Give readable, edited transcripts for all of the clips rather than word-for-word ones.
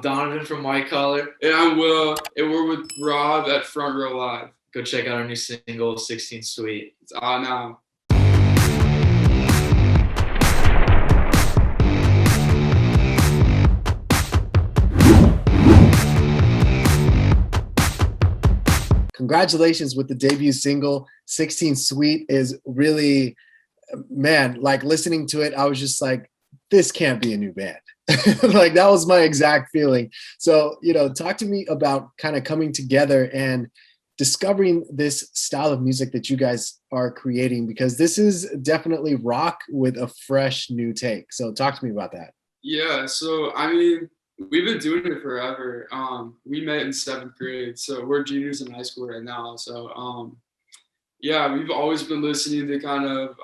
Donovan from White Collar. And I'm Will, and we're with Rob at Front Row Live. Go check out our new single, 16 Sweet. It's out now. Congratulations with the debut single. 16 Sweet is really, man, like listening to it, I was just like, this can't be a new band. Like that was my exact feeling. So, talk to me about kind of coming together and discovering this style of music that you guys are creating, because this is definitely rock with a fresh new take. So talk to me about that. Yeah, so I mean, we've been doing it forever. We met in 7th grade, so we're juniors in high school right now. So yeah, we've always been listening to kind of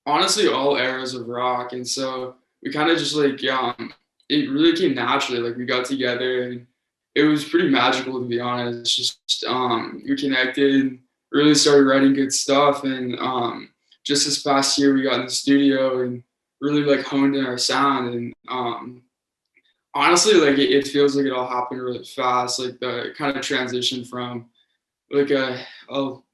honestly all eras of rock, and so we kind of just like it really came naturally. Like we got together and it was pretty magical, to be honest. Just we connected, really started writing good stuff, and just this past year we got in the studio and really like honed in our sound. And honestly, like it feels like it all happened really fast. Like the kind of transition from like a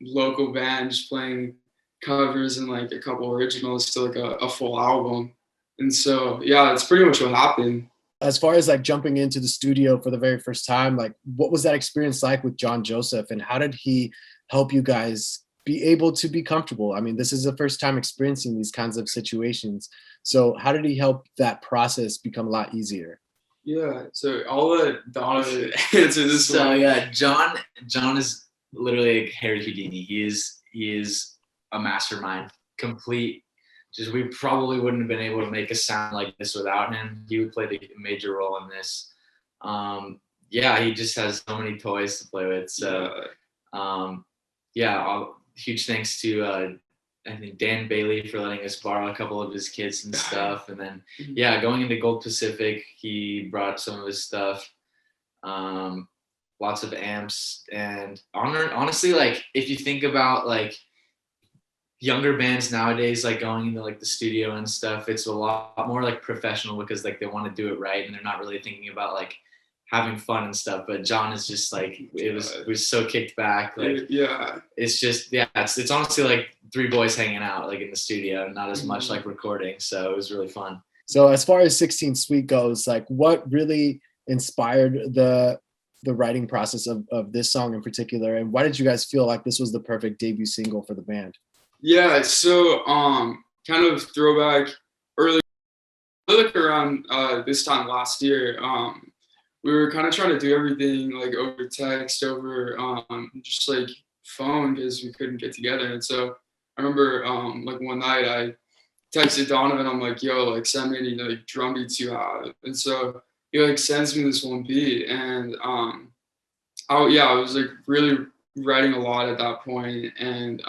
local band just playing covers and like a couple originals to like a full album. And so yeah, that's pretty much what happened. As far as like jumping into the studio for the very first time, like what was that experience like with John Joseph, and how did he help you guys be able to be comfortable? I mean, this is the first time experiencing these kinds of situations. So how did he help that process become a lot easier? Yeah, so I'll let Donovan answer this one. So yeah, John is literally like Harry Houdini. He is a mastermind, complete. Just we probably wouldn't have been able to make a sound like this without him. He would play a major role in this. Yeah, he just has so many toys to play with. So huge thanks to I think Dan Bailey for letting us borrow a couple of his kits and stuff. And then going into Gold Pacific, he brought some of his stuff. Lots of amps, and honestly, like if you think about like younger bands nowadays, like going into like the studio and stuff, it's a lot more like professional because like they want to do it right and they're not really thinking about like having fun and stuff. But John is just like it was so kicked back. Like it's just it's honestly like three boys hanging out like in the studio, not as much like recording. So it was really fun. So as far as 16 Sweet goes, like what really inspired the writing process of this song in particular, and why did you guys feel like this was the perfect debut single for the band? Yeah, so kind of throwback early, like around this time last year, we were kind of trying to do everything like over text, over just like phone, because we couldn't get together. And so I remember like one night I texted Donovan, I'm like, yo, like send me any like drum beats you have. And so he like sends me this one beat, and I was like really writing a lot at that point, and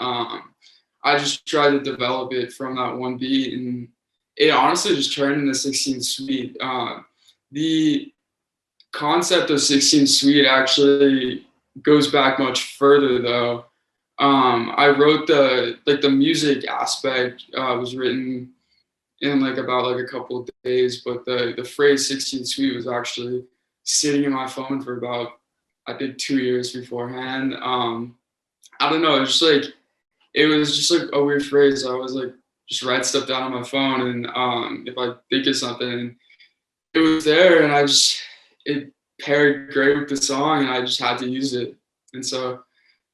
I just tried to develop it from that one beat, and it honestly just turned into 16 Sweet. The concept of 16 Sweet actually goes back much further though. I wrote the music aspect was written in like about like a couple of days, but the phrase 16 Sweet was actually sitting in my phone for about, I think, 2 years beforehand. I don't know, it was just like a weird phrase. I was like just write stuff down on my phone, and if I think of something, it was there, and it paired great with the song, and I just had to use it. And so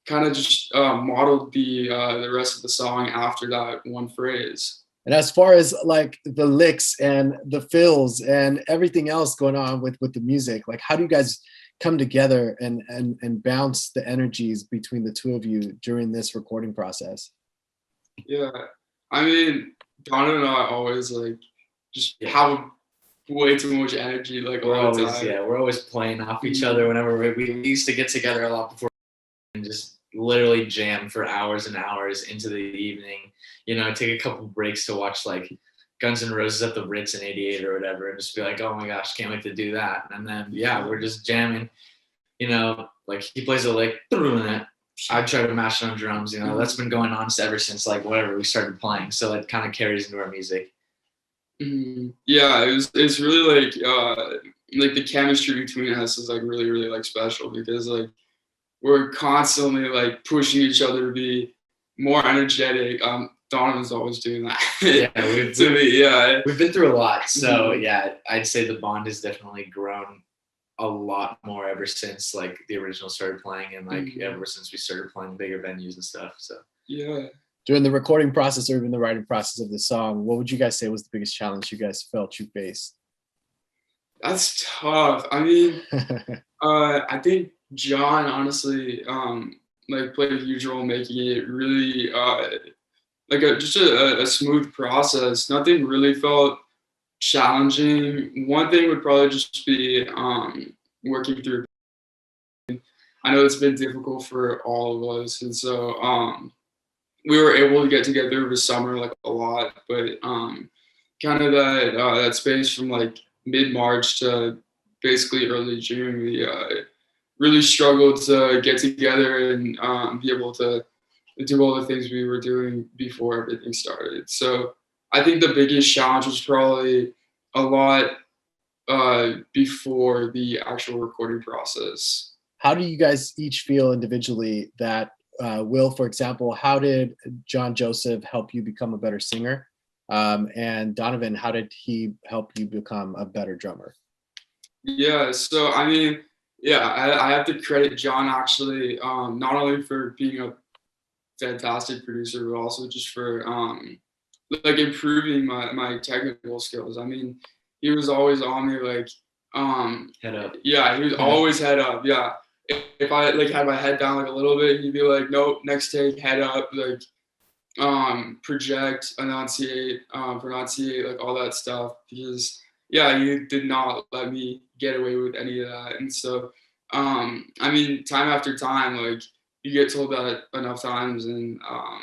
kind of just modeled the rest of the song after that one phrase. And as far as like the licks and the fills and everything else going on with the music, like how do you guys come together and bounce the energies between the two of you during this recording process? Yeah, I mean, Donovan and I always like just have way too much energy like all the time. Yeah, we're always playing off each other whenever we used to get together a lot before and just literally jam for hours and hours into the evening. Take a couple breaks to watch like Guns N' Roses at the Ritz in '88 or whatever, and just be like, oh my gosh, can't wait to do that. And then we're just jamming. Like he plays a lick, I try to mash it on drums. That's been going on ever since like whatever we started playing. So it kind of carries into our music. Yeah, it's really like like the chemistry between us is like really, really like special because like we're constantly like pushing each other to be more energetic. Donovan's always doing that. Yeah, We've been through a lot. So yeah, I'd say the bond has definitely grown a lot more ever since like the original started playing and like ever since we started playing bigger venues and stuff. So yeah. During the recording process or even the writing process of the song, what would you guys say was the biggest challenge you guys felt you faced? That's tough. I mean, I think John honestly like played a huge role making it really like just a smooth process. Nothing really felt challenging. One thing would probably just be working through. I know it's been difficult for all of us, and so we were able to get together over summer like a lot, but kind of that space from like mid-March to basically early June, we really struggled to get together and be able to do all the things we were doing before everything started. So I think the biggest challenge was probably a lot before the actual recording process. How do you guys each feel individually that Will, for example, how did John Joseph help you become a better singer? And Donovan, how did he help you become a better drummer? Yeah, so I mean, yeah, I have to credit John actually, not only for being a fantastic producer, but also just for like improving my technical skills. I mean, he was always on me like head up. Yeah, he was always head up. Yeah. If I like had my head down like a little bit, he'd be like, nope, next take, head up, like project, pronunciate, like all that stuff. Because yeah, he did not let me get away with any of that. And so I mean, time after time, like you get told that enough times and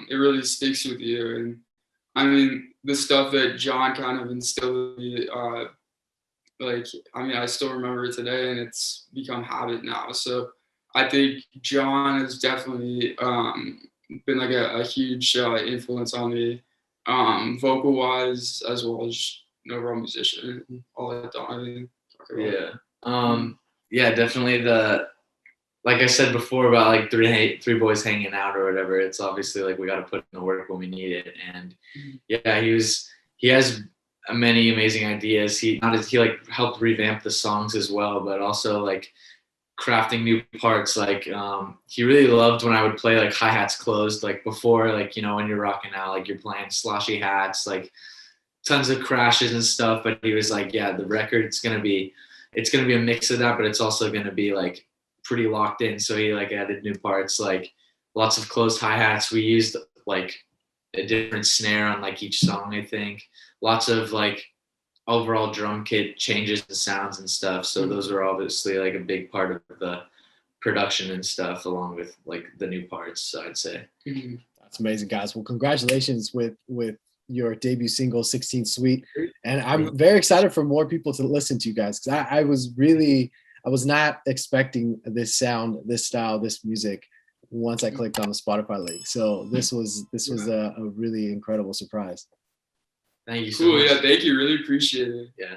it really sticks with you. And I mean, the stuff that John kind of instilled in me, like, I mean, I still remember it today and it's become habit now. So I think John has definitely been like a huge influence on me, vocal wise, as well as an overall musician. All that Donovan talk about. Yeah. Yeah, definitely like I said before about like three boys hanging out or whatever, it's obviously like we got to put in the work when we need it. And yeah, he has many amazing ideas. He like helped revamp the songs as well, but also like crafting new parts. Like he really loved when I would play like hi-hats closed, like before, like, you know, when you're rocking out, like you're playing sloshy hats, like tons of crashes and stuff. But he was like, yeah, the record's gonna be a mix of that, but it's also gonna be like pretty locked in. So he like added new parts, like lots of closed hi-hats. We used like a different snare on like each song, I think. Lots of like overall drum kit changes and sounds and stuff. So those are obviously like a big part of the production and stuff, along with like the new parts, I'd say. That's amazing, guys. Well, congratulations with your debut single 16 Sweet. And I'm very excited for more people to listen to you guys, because I was not expecting this sound, this style, this music once I clicked on the Spotify link. So this was a really incredible surprise. Thank you so much. Yeah, thank you. Really appreciate it. Yeah.